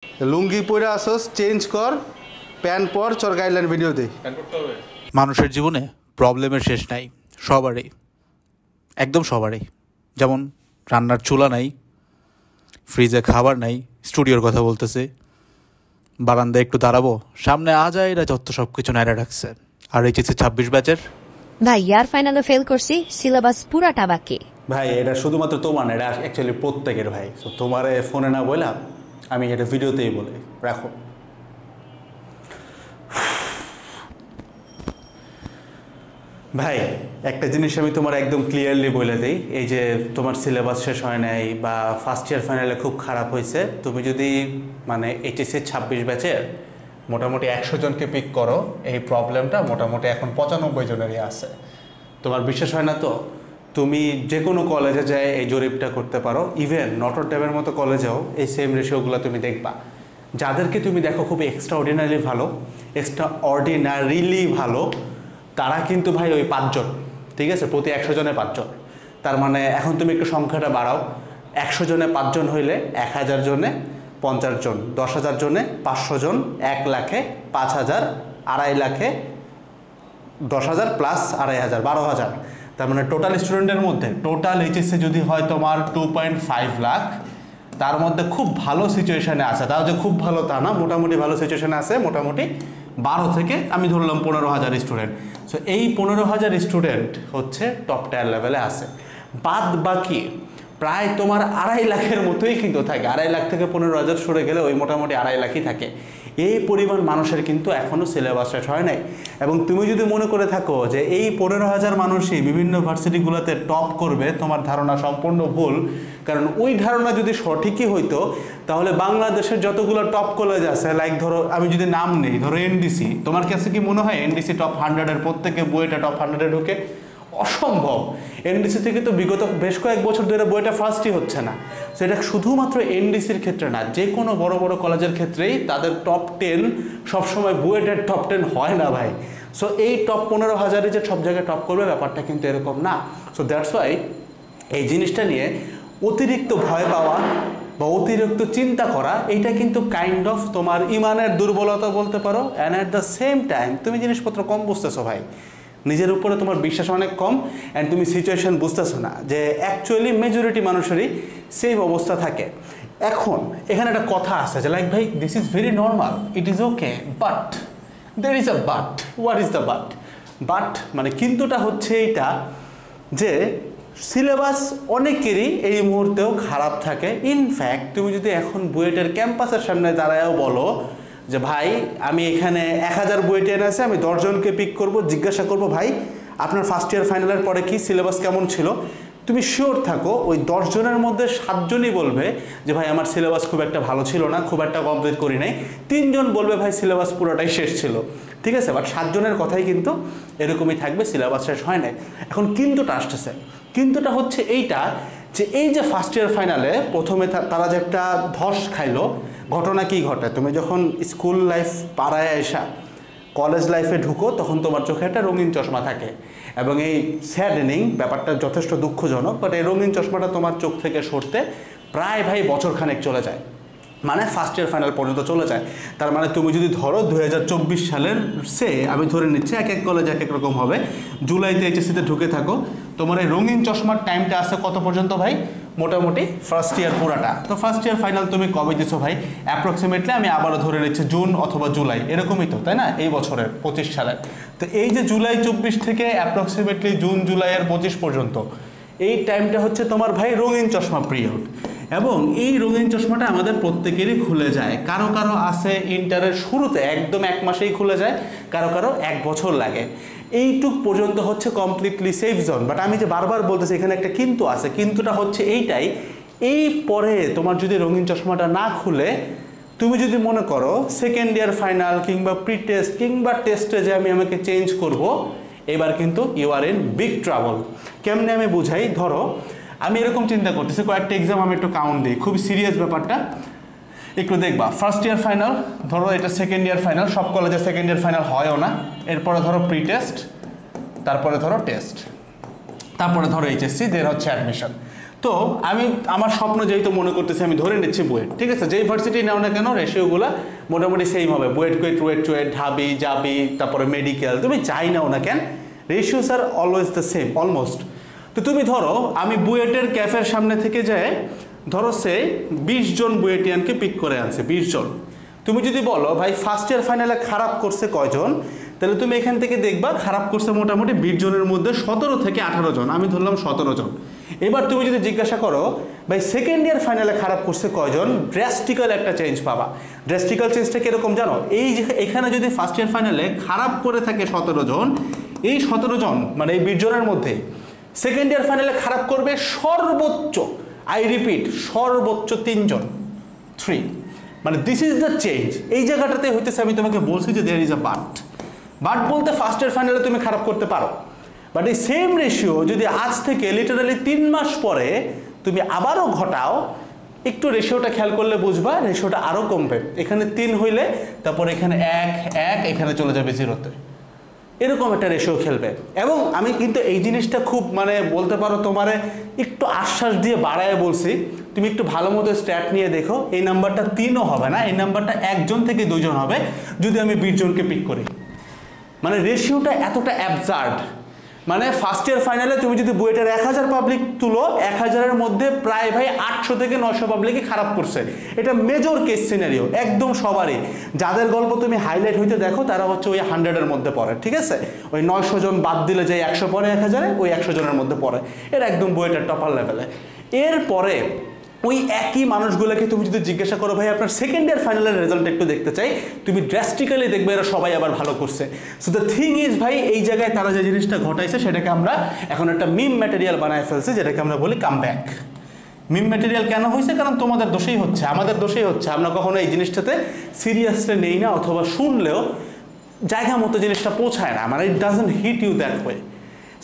লুঙ্গি পরে আসোস, চেঞ্জ কর, প্যান্ট পর, চর গাইডলাইন ভিডিও দে। মানুষের জীবনে প্রবলেমের শেষ নাই, সবারই, একদম সবারই। যেমন রান্নার চুলা নাই, ফ্রিজে খাবার নাই, স্টুডিওর কথা বলতেছে, বারান্দায় একটু দাঁড়াবো, সামনে এরা যত সব কিছু নাইরা রাখছে। আর এইচএসসি 26 ব্যাচের ভাই ইয়ার ফাইনালে ফেল করছি, সিলেবাস পুরাটা বাকি। ভাই এটা শুধুমাত্র তোমার না, এটা অ্যাকচুয়ালি প্রত্যেকের ভাই। তো তোমার ফোনে না বললাম, আমি এটা ভিডিওতেই বলে রাখো। ভাই একটা জিনিস আমি তোমার একদম ক্লিয়ারলি বলে দিই, এই যে তোমার সিলেবাস শেষ হয় নাই বা ফার্স্ট ইয়ার ফাইনালে খুব খারাপ হয়েছে, তুমি যদি মানে এইচএসসি 26 ব্যাচের মোটামুটি 100 জনকে পিক করো, এই প্রবলেমটা মোটামুটি এখন 95 জনেরই আছে। তোমার বিশ্বাস হয় না তো তুমি যে কোনো কলেজে যায় এই জরিপটা করতে পারো, ইভেন নটর ডেমের মতো কলেজেও এই সেম রেশিওগুলো তুমি দেখবা। যাদেরকে তুমি দেখো খুব এক্সট্রাঅর্ডিনারিলি ভালো, তারা কিন্তু ভাই ওই 5 জন, ঠিক আছে, প্রতি 100 জনে 5 জন। তার মানে এখন তুমি একটু সংখ্যাটা বাড়াও, 100 জনে 5 জন হইলে 1000 জনে 50 জন, 10,000 জনে 500 জন, 1 লাখে 5000, 2.5 লাখে 10,000 প্লাস 2,500, 12,000। তার মানে টোটাল স্টুডেন্টের মধ্যে টোটাল এইচএসসি যদি হয় তোমার 2.5 লাখ, তার মধ্যে খুব ভালো সিচুয়েশানে আছে, তাও যে খুব ভালো তা না, মোটামুটি ভালো সিচুয়েশানে আছে মোটামুটি 12 থেকে আমি ধরলাম 15,000 স্টুডেন্ট। সো এই 15,000 স্টুডেন্ট হচ্ছে টপ টায়ার লেভেলে আছে। বাদ বাকি প্রায় তোমার 2.5 লাখের মতোই কিন্তু থাকে, 2.5 লাখ থেকে 15,000 সরে গেলে ওই মোটামুটি 2.5 লাখই থাকে। এই পরিমাণ মানুষের কিন্তু এখনও সিলেবাস শেষ হয় নাই। এবং তুমি যদি মনে করে থাকো যে এই 15,000 মানুষই বিভিন্ন ভার্সিটিগুলোতে টপ করবে, তোমার ধারণা সম্পূর্ণ ভুল। কারণ ওই ধারণা যদি সঠিকই হইতো, তাহলে বাংলাদেশের যতগুলো টপ কলেজ আছে, লাইক ধরো আমি যদি নাম নেই, ধরো এনডিসি, তোমার কাছে কি মনে হয় এনডিসি টপ 100-এর প্রত্যেকে বইটা টপ 100-এ ঢুকে? অসম্ভব। এনডিসি থেকে তো বিগত বেশ কয়েক বছর ধরে বইটা ফার্স্টই হচ্ছে না। সো এটা শুধুমাত্র এনডিসির ক্ষেত্রে না, যে কোনো বড় বড় কলেজের ক্ষেত্রেই তাদের টপ 10 সবসময় বুয়েটের টপ 10 হয় না ভাই। সো এই টপ 15,000-ই যে সব জায়গায় টপ করবে ব্যাপারটা কিন্তু এরকম না। সো দ্যাটস ওয়াই এই জিনিসটা নিয়ে অতিরিক্ত ভয় পাওয়া বা অতিরিক্ত চিন্তা করা, এটা কিন্তু কাইন্ড অফ তোমার ইমানের দুর্বলতা বলতে পারো। And at the same time তুমি জিনিসপত্র কম বুঝতেছো ভাই, নিজের উপরে তোমার বিশ্বাস অনেক কম, অ্যান্ড তুমি সিচুয়েশন বুঝতেছো না যে অ্যাকচুয়ালি মেজরিটি মানুষেরই সেম অবস্থা থাকে। এখন এখানে একটা কথা আছে যে লাইক ভাই this is very normal, it is okay, but there is a but. What is the but? But মানে কিন্তুটা হচ্ছে এইটা যে সিলেবাস অনেকেরই এই মুহূর্তেও খারাপ থাকে। ইনফ্যাক্ট তুমি যদি এখন বুয়েটের ক্যাম্পাসের সামনে দাঁড়ায়ও বলো যে ভাই আমি এখানে 1000 বুয়েটিয়ান আছে, আমি 10 জনকে পিক করব, জিজ্ঞাসা করব ভাই আপনার ফার্স্ট ইয়ার ফাইনালের পরে কি সিলেবাস কেমন ছিল, তুমি শিওর থাকো ওই 10 জনের মধ্যে 7 জনই বলবে যে ভাই আমার সিলেবাস খুব একটা ভালো ছিল না, খুব একটা কমপ্লিট করি নাই। 3 জন বলবে ভাই সিলেবাস পুরোটাই শেষ ছিল, ঠিক আছে। বাট 7 জনের কথাই কিন্তু এরকমই থাকবে, সিলেবাস শেষ হয় নাই। এখন কিন্তুটা আসতেছে, কিন্তুটা হচ্ছে এইটা যে এই যে ফার্স্ট ইয়ার ফাইনালে প্রথমে তারা যে একটা ধস খাইলো, ঘটনা কি ঘটে, তুমি যখন স্কুল লাইফ পাড়ায় আসা কলেজ লাইফে ঢুকো, তখন তোমার চোখে একটা রঙিন চশমা থাকে। এবং এই স্যাডেনিং ব্যাপারটা যথেষ্ট দুঃখজনক, বাট এই রঙিন চশমাটা তোমার চোখ থেকে সরতে প্রায় ভাই বছরখানেক চলে যায়, মানে ফার্স্ট ইয়ার ফাইনাল পর্যন্ত চলে যায়। তার মানে তুমি যদি ধরো 2024 সালের আমি ধরে নিচ্ছি, এক এক কলেজ এক এক রকম হবে, জুলাইতে এইচএসসিতে ঢুকে থাকো, তোমার এই রঙিন চশমার টাইমটা আছে কত পর্যন্ত ভাই? মোটামুটি ফার্স্ট ইয়ার পুরাটা। তো ফার্স্ট ইয়ার ফাইনাল তুমি কবে দিছো ভাই? অ্যাপ্রক্সিমেটলি আমি আবারও ধরে নিচ্ছি জুন অথবা জুলাই, এরকমই তো, তাই না, এই বছরের 25 সালের। তো এই যে জুলাই 24 থেকে অ্যাপ্রক্সিমেটলি জুন জুলাইয়ের 25 পর্যন্ত, এই টাইমটা হচ্ছে তোমার ভাই রঙিন চশমা পিরিয়ড। এবং এই রঙিন চশমাটা আমাদের প্রত্যেকেরই খুলে যায়, কারো কারো আছে ইন্টারের শুরুতে একদম 1 মাসেই খুলে যায়, কারো কারো 1 বছর লাগে। এইটুক পর্যন্ত হচ্ছে কমপ্লিটলি সেফ জোন। বাট আমি যে বারবার বলতেছি এখানে একটা কিন্তু আছে, কিন্তুটা হচ্ছে এইটাই, এই পরে তোমার যদি রঙিন চশমাটা না খুলে তুমি যদি মনে করো সেকেন্ড ইয়ার ফাইনাল কিংবা প্রি টেস্ট কিংবা টেস্টে যে আমাকে চেঞ্জ করব, এবার কিন্তু you are in big trouble. কেমনে আমি বুঝাই, ধরো আমি এরকম চিন্তা করতেছি, কয়েকটা এক্সাম আমি একটু কাউন্ট দিই, খুব সিরিয়াস ব্যাপারটা একটু দেখবা। ফার্স্ট ইয়ার ফাইনাল ধরো, এটা সেকেন্ড ইয়ার ফাইনাল, সব কলেজে সেকেন্ড ইয়ার ফাইনাল হয়ও না। এরপরে ধরো প্রি টেস্ট, তারপরে ধরো টেস্ট, তারপরে ধরো এইচএসসি, দের হচ্ছে অ্যাডমিশন। তো আমি আমার স্বপ্ন যেহেতু মনে করতেছি, আমি ধরে নিচ্ছি বুয়েট, ঠিক আছে, যেই ভার্সিটি নাও না কেন রেশিওগুলো মোটামুটি সেম হবে। বুয়েট কুয়েট রুয়েট চুয়েট ঢাবি জাবি তারপরে মেডিকেল, তুমি যাই নাও না কেন ratios are always the same almost. তো তুমি ধরো আমি বুয়েটের ক্যাফের সামনে থেকে যায় ধরো সে 20 জন বুয়েটিয়ানকে পিক করে আনছে, 20 জন। তুমি যদি বলো ভাই ফার্স্ট ইয়ার ফাইনালে খারাপ করছে কয়জন, তাহলে তুমি এখান থেকে দেখবা খারাপ করছে মোটামুটি 20 জনের মধ্যে 17 থেকে 18 জন, আমি ধরলাম 17 জন। এবার তুমি যদি জিজ্ঞাসা করো ভাই সেকেন্ড ইয়ার ফাইনালে খারাপ করছে কয়জন, ড্রাস্টিক্যাল একটা চেঞ্জ পাবা। ড্রাস্টিক্যাল চেঞ্জটা কীরকম জানো, এই যে এখানে যদি ফার্স্ট ইয়ার ফাইনালে খারাপ করে থাকে 17 জন, এই 17 জন মানে এই 20 জনের মধ্যে সেকেন্ড ইয়ার ফাইনালে খারাপ করবে সর্বোচ্চ, আই রিপিট সর্বোচ্চ 3 জন, 3। মানে দিস ইজ দ্য চেঞ্জ। এই জায়গাটাতে হইতেছে আমি তোমাকে বলছি যে দেয়ার ইজ আ বাট বলতে ফার্স্ট ইয়ার ফাইনালে তুমি খারাপ করতে পারো, বাট এই সেম রেশিও যদি আজ থেকে লিটারালি 3 মাস পরে তুমি আবারও ঘটাও, একটু রেশিওটা খেয়াল করলে বুঝবা রেশিওটা আরও কমবে। এখানে 3 হইলে তারপর এখানে 1 এখানে চলে যাবে 0-তে, এরকম একটা রেশিও খেলবে। এবং আমি কিন্তু এই জিনিসটা খুব মানে বলতে পারো তোমারে একটু আশ্বাস দিয়ে বাড়ায় বলছি, তুমি একটু ভালো মতো স্ট্যাট নিয়ে দেখো, এই নাম্বারটা 3ও হবে না, এই নাম্বারটা 1 জন থেকে 2 জন হবে যদি আমি 20 জনকে পিক করি। মানে রেশিওটা এতটা অ্যাবসার্ড। মানে ফার্স্ট ইয়ার ফাইনালে তুমি যদি বুয়েটের 1000 পাবলিক তুলো, 1000-এর মধ্যে প্রায় ভাই 800 থেকে 900 পাবলিকই খারাপ করছে। এটা মেজর কেস সিনারিও একদম সবারই। যাদের গল্প তুমি হাইলাইট হইতে দেখো তারা হচ্ছে ওই 100-এর মধ্যে পড়ে, ঠিক আছে, ওই 900 জন বাদ দিলে যে 100 পড়ে 1000-এ, ওই 100 জনের মধ্যে পড়ে, এর একদম বুয়েটের টপার লেভেলে। এরপরে ওই একই মানুষগুলোকে তুমি যদি জিজ্ঞাসা করো ভাই আপনার সেকেন্ড ইয়ার ফাইনালের রেজাল্ট একটু দেখতে চাই, তুমি ড্রাস্টিক্যালি দেখবে এরা সবাই আবার ভালো করছে। সো দ্য থিং ইজ ভাই এই জায়গায় তারা যে জিনিসটা ঘটাইছে সেটাকে আমরা এখন একটা মিম ম্যাটেরিয়াল বানায় ফেলছি, যেটাকে আমরা বলি কামব্যাক। মিম ম্যাটেরিয়াল কেন হয়েছে, কারণ তোমাদের দোষেই হচ্ছে, আমাদের দোষেই হচ্ছে। আমরা কখনো এই জিনিসটাতে সিরিয়াসলি নেই না, অথবা শুনলেও জায়গা মতো জিনিসটা পৌঁছায় না, মানে it doesn't hit you that way.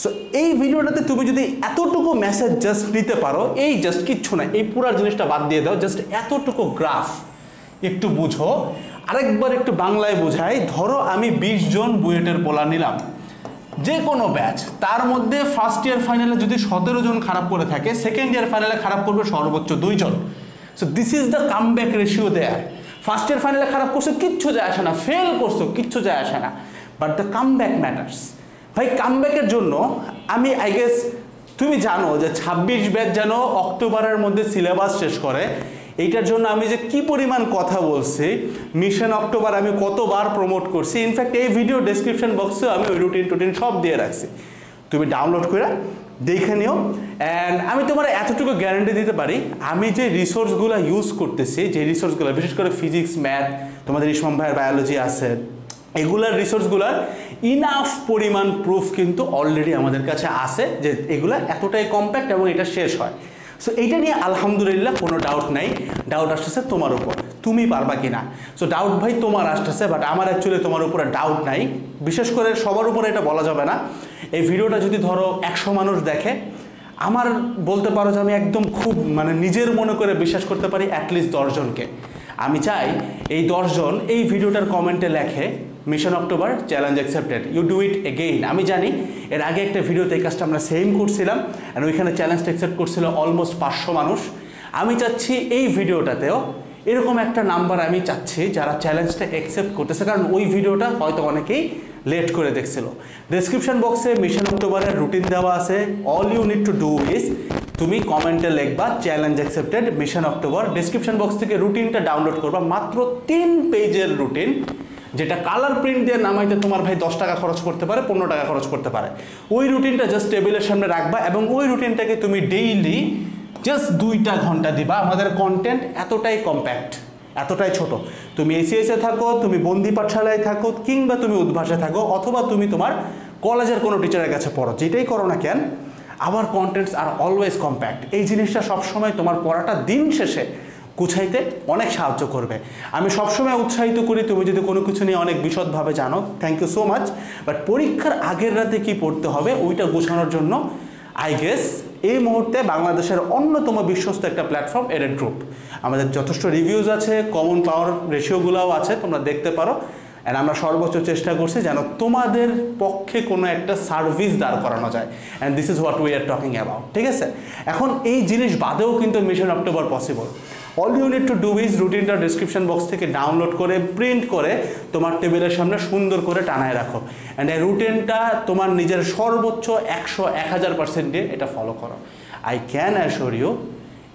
So এই ভিডিওটাতে তুমি যদি এতটুকু মেসেজ জাস্ট নিতে পারো, এই জাস্ট কিচ্ছু না, এই পুরো জিনিসটা বাদ দিয়ে দাও, জাস্ট এতটুকু গ্রাফ একটু বুঝো। আরেকবার একটু বাংলায় বোঝাই, ধরো আমি 20 জন বুয়েটের পোলা নিলাম, যে কোনো ব্যাচ, তার মধ্যে ফার্স্ট ইয়ার ফাইনালে যদি 17 জন খারাপ করে থাকে, সেকেন্ড ইয়ার ফাইনালে খারাপ করবে সর্বোচ্চ 2 জন। So this is the comeback ratio there. First year ফাইনালে খারাপ করছো কিচ্ছু যায় আসে না, ফেল করছো কিচ্ছু যায় আসে না, বাট দ্য কামব্যাক ম্যাটার্স। ভাই কামব্যাকের জন্য আমি আই গেস তুমি জানো যে 26 ব্যাচ যেন অক্টোবরের মধ্যে সিলেবাস শেষ করে, এইটার জন্য আমি যে কি পরিমাণ কথা বলছি, মিশন অক্টোবর আমি কতবার প্রমোট করছি। ইনফ্যাক্ট এই ভিডিও ডেসক্রিপশন বক্সেও আমি ওই রুটিন সব দিয়ে রাখছি, তুমি ডাউনলোড করে দেখে নিও। অ্যান্ড আমি তোমার এতটুকু গ্যারান্টি দিতে পারি, আমি যে রিসোর্সগুলো ইউজ করতেছি, যে রিসোর্সগুলো বিশেষ করে ফিজিক্স ম্যাথ, তোমাদের ইসমাম ভাইয়ের বায়োলজি আছে, এগুলার রিসোর্সগুলার ইনাফ পরিমাণ প্রুফ কিন্তু অলরেডি আমাদের কাছে আছে যে এগুলা এতটাই কম্প্যাক্ট এবং এটা শেষ হয়। সো এইটা নিয়ে আলহামদুলিল্লাহ কোনো ডাউট নাই। ডাউট আসতেছে তোমার উপর, তুমি পারবা কি না। সো ডাউট ভাই তোমার আসতেছে, বাট আমার অ্যাকচুয়ালি তোমার উপরে ডাউট নাই। বিশেষ করে সবার উপরে এটা বলা যাবে না। এই ভিডিওটা যদি ধরো 100 মানুষ দেখে, আমার বলতে পারো যে আমি একদম খুব মানে নিজের মনে করে বিশ্বাস করতে পারি অ্যাটলিস্ট 10 জনকে। আমি চাই এই 10 জন এই ভিডিওটার কমেন্টে লেখে mission October challenge accepted, you do it again. আমি জানি এর আগে একটা ভিডিওতে এই কাজটা আমরা সেম করছিলাম, আর ওইখানে চ্যালেঞ্জটা অ্যাকসেপ্ট করছিল অলমোস্ট 500 মানুষ। আমি চাচ্ছি এই ভিডিওটাতেও এরকম একটা নাম্বার আমি চাচ্ছি যারা চ্যালেঞ্জটা অ্যাকসেপ্ট করতেছে, কারণ ওই ভিডিওটা হয়তো অনেকেই লেট করে দেখছিল। ডেসক্রিপশন বক্সে মিশন অক্টোবরের রুটিন দেওয়া আছে। All you need to do is তুমি কমেন্টে লিখবা challenge accepted mission October. Description box থেকে রুটিনটা ডাউনলোড করবা, মাত্র 3 পেজের রুটিন, যেটা কালার প্রিন্ট দিয়ে নামাইতে তোমার ভাই 10 টাকা খরচ করতে পারে, 15 টাকা খরচ করতে পারে। ওই রুটিনটা জাস্ট টেবিলের সামনে রাখবা এবং ওই রুটিনটাকে তুমি ডেইলি জাস্ট 2টা ঘন্টা দিবা। আমাদের কন্টেন্ট এতটাই কম্প্যাক্ট, এতটাই ছোট। তুমি এসিএসে থাকো, তুমি বন্দি পাঠশালায় থাকো, কিংবা তুমি উদ্ভাসে থাকো, অথবা তুমি তোমার কলেজের কোনো টিচারের কাছে পড়ো, যেটাই করো না কেন, hour contents are always compact. এই জিনিসটা সবসময় তোমার পড়াটা দিন শেষে গুছাইতে অনেক সাহায্য করবে। আমি সবসময় উৎসাহিত করি তুমি যদি কোনো কিছু নিয়ে অনেক বিশদভাবে জানো, thank you so much. But পরীক্ষার আগের রাতে কি পড়তে হবে ওইটা গোছানোর জন্য আই গেস এই মুহূর্তে বাংলাদেশের অন্যতম বিশ্বস্ত একটা প্ল্যাটফর্ম এডেড গ্রুপ। আমাদের যথেষ্ট রিভিউজ আছে, কমন পাওয়ার রেশিওগুলোও আছে, তোমরা দেখতে পারো। অ্যান্ড আমরা সর্বোচ্চ চেষ্টা করছি যেন তোমাদের পক্ষে কোনো একটা সার্ভিস দাঁড় করানো যায়, and this is what we are talking about. ঠিক আছে, এখন এই জিনিস বাদেও কিন্তু mission October possible. All you need to do is রুটিনটা ডিসক্রিপশন বক্স থেকে ডাউনলোড করে প্রিন্ট করে তোমার টেবিলের সামনে সুন্দর করে টানায় রাখো, অ্যান্ড এই রুটিনটা তোমার নিজের সর্বোচ্চ 100-1000% দিয়ে এটা ফলো করো। আই ক্যান অ্যাশোর ইউ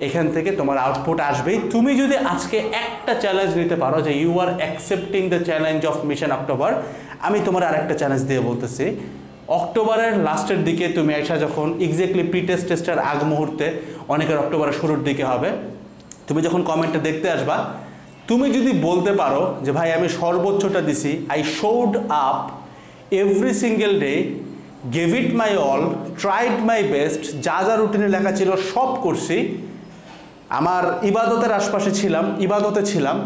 এখান থেকে তোমার আউটপুট আসবেই। তুমি যদি আজকে একটা চ্যালেঞ্জ নিতে পারো যে you are accepting the challenge of mission October, আমি তোমার আরেকটা চ্যালেঞ্জ দিয়ে বলতেছি, অক্টোবরের লাস্টের দিকে তুমি এসে যখন এক্স্যাক্টলি প্রি টেস্টের আগ মুহূর্তে, অনেকের অক্টোবরের শুরুর দিকে হবে, তুমি যখন কমেন্টে দেখতে আসবা, তুমি যদি বলতে পারো যে ভাই আমি সর্বোচ্চটা দিছি, I showed up every single day, gave it my all, tried my best, যা যা রুটিনে লেখা ছিল সব করছি, আমার ইবাদতের আশপাশে ছিলাম, ইবাদতে ছিলাম,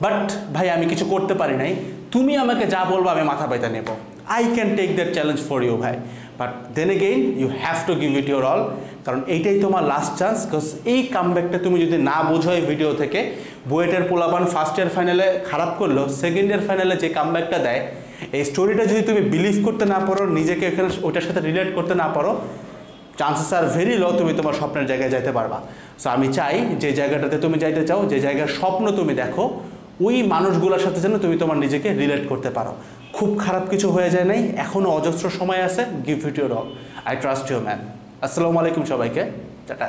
বাট ভাই আমি কিছু করতে পারি নাই, তুমি আমাকে যা বলবো আমি মাথা পাইতে নেব, I can take that challenge for you ভাই, but then again you have to give it your all, কারণ এইটাই তোমার লাস্ট চান্স। বিকজ এই কামব্যাকটা তুমি যদি না বোঝো এই ভিডিও থেকে, বুয়েটের পোলাপান ফার্স্ট ইয়ার ফাইনালে খারাপ করলো, সেকেন্ড ইয়ার ফাইনালে যে কামব্যাকটা দেয়, এই স্টোরিটা যদি তুমি বিলিভ করতে না পারো, নিজেকে এখানে ওইটার সাথে রিলেট করতে না পারো, চান্সেস আর ভেরি লো তুমি তোমার স্বপ্নের জায়গায় যাইতে পারবা। সো আমি চাই যে জায়গাটাতে তুমি যাইতে চাও, যে জায়গার স্বপ্ন তুমি দেখো, ওই মানুষগুলোর সাথে যেন তুমি তোমার নিজেকে রিলেট করতে পারো। খুব খারাপ কিছু হয়ে যায় নাই, এখনও অজস্র সময় আছে, give it your all, I trust you man. আসসালামু আলাইকুম সবাইকে, টাটা।